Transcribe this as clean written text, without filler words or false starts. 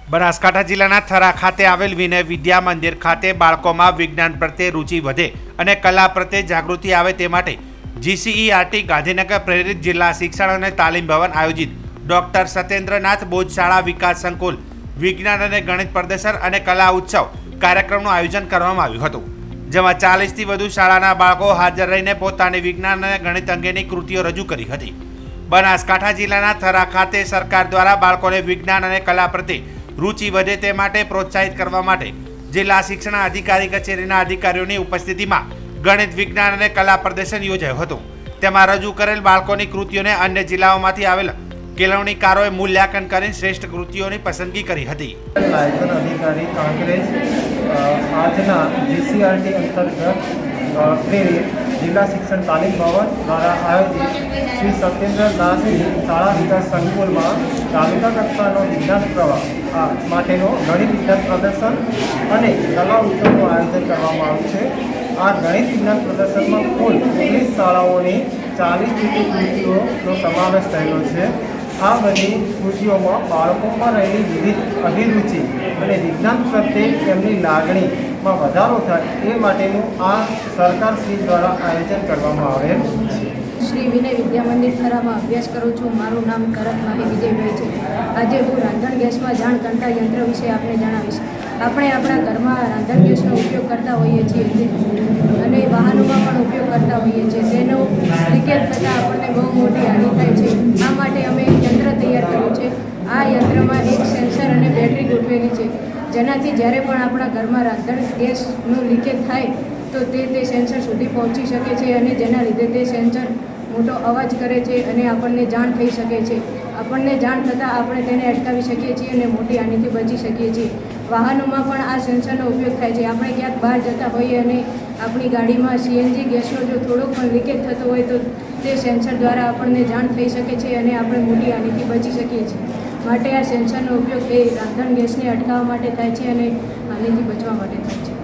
બનાસકાંઠા જિલ્લાના થરા ખાતે આવેલ વિનય વિદ્યા મંદિર ખાતે બાળકોમાં વિજ્ઞાન પ્રત્યે રુચિ વધે અને કલા પ્રત્યે જાગૃતિ આવે તે માટે જીસીઈઆરટી ગાંધીનગર પ્રેરિત જિલ્લા શિક્ષણ અને તાલીમ ભવન આયોજિત ડોક્ટર સત્યેન્દ્રનાથ બોઝ શાળા વિકાસ સંકુલ વિજ્ઞાન અને ગણિત પ્રદર્શન અને કલા ઉત્સવ કાર્યક્રમનું આયોજન કરવામાં આવ્યું હતું, જેમાં 40થી વધુ શાળાના બાળકો હાજર રહીને પોતાની વિજ્ઞાન અને ગણિત અંગેની કૃતિઓ રજૂ કરી હતી। બનાસકાંઠા જિલ્લાના થરા ખાતે સરકાર દ્વારા બાળકોને વિજ્ઞાન અને કલા પ્રત્યે રુચિ વધે તે માટે પ્રોત્સાહિત કરવા માટે જિલ્લા શિક્ષણ અધિકારી કચેરીના અધિકારીઓની ઉપસ્થિતિમાં ગણિત વિજ્ઞાન અને કલા પ્રદર્શન યોજાયું હતું। તેમાં રજૂ કરેલ બાળકોની કૃતિઓને અન્ય જિલ્લાઓમાંથી આવેલા કેળવણીકારોએ મૂલ્યાંકન કરી શ્રેષ્ઠ કૃતિઓની પસંદગી કરી હતી। લાયસન્સ અધિકારી કોંગ્રેસ આજના જીસીઆરટી અંતર્ગત પ્રેરિત જિલ્લા શિક્ષણ તાલીમ ભવન દ્વારા આયોજિત શ્રી સત્યેન્દ્રનાથ શાળા વિકાસ સંકુલમાં તાલુકા કક્ષાનો વિજ્ઞાન પ્રવાહ માટેનો ગણિત વિજ્ઞાન પ્રદર્શન અને કલા ઉત્સવનું આયોજન કરવામાં આવ્યું છે। આ ગણિત વિજ્ઞાન પ્રદર્શનમાં કુલ 19 શાળાઓની 40 જેટલી કૃતિઓનો સમાવેશ થયેલો છે। આ બધી કૃતિઓમાં બાળકોમાં રહેલી વિવિધ અભિરુચિ અને વિજ્ઞાન પ્રત્યે તેમની લાગણીમાં વધારો થાય એ માટેનું આ સરકારશ્રી દ્વારા આયોજન કરવામાં આવેલ છે। શ્રી વિનય વિદ્યા મંદિર થરામાં અભ્યાસ કરું છું। મારું નામ તરત માહી વિજયભાઈ છે। આજે હું રાંધણ ગેસમાં જાણ કરતા યંત્ર વિશે આપને જણાવીશ। આપણે આપણા ઘરમાં રાંધણ ગેસનો ઉપયોગ કરતા હોઈએ છીએ અને વાહનોમાં પણ ઉપયોગ કરતા હોઈએ છીએ। તેનો લીકેજ થતાં આપણને બહુ મોટી હાનિ થાય છે। આ માટે અમે એક યંત્ર તૈયાર કર્યું છે। આ યંત્રમાં એક સેન્સર અને બેટરી ગોઠવેલી છે, જેનાથી જ્યારે પણ આપણા ઘરમાં રાંધણ ગેસનું લીકેજ થાય તો તે સેન્સર સુધી પહોંચી શકે છે અને જેના લીધે તે સેન્સર મોટો અવાજ કરે છે અને આપણને જાણ થઈ શકે છે। આપણને જાણ થતાં આપણે તેને અટકાવી શકીએ છીએ અને મોટી હાનિથી બચી શકીએ છીએ। વાહનોમાં પણ આ સેન્સરનો ઉપયોગ થાય છે। આપણે ક્યાંક બહાર જતા હોઈએ અને આપણી ગાડીમાં સીએનજી ગેસનો જો થોડોક પણ લીકેજ થતો હોય તો તે સેન્સર દ્વારા આપણને જાણ થઈ શકે છે અને આપણે મોટી હાનિથી બચી શકીએ છીએ। માટે આ સેન્સરનો ઉપયોગ એ રાંધણ ગેસને અટકાવવા માટે થાય છે અને હાનિથી બચવા માટે થાય છે।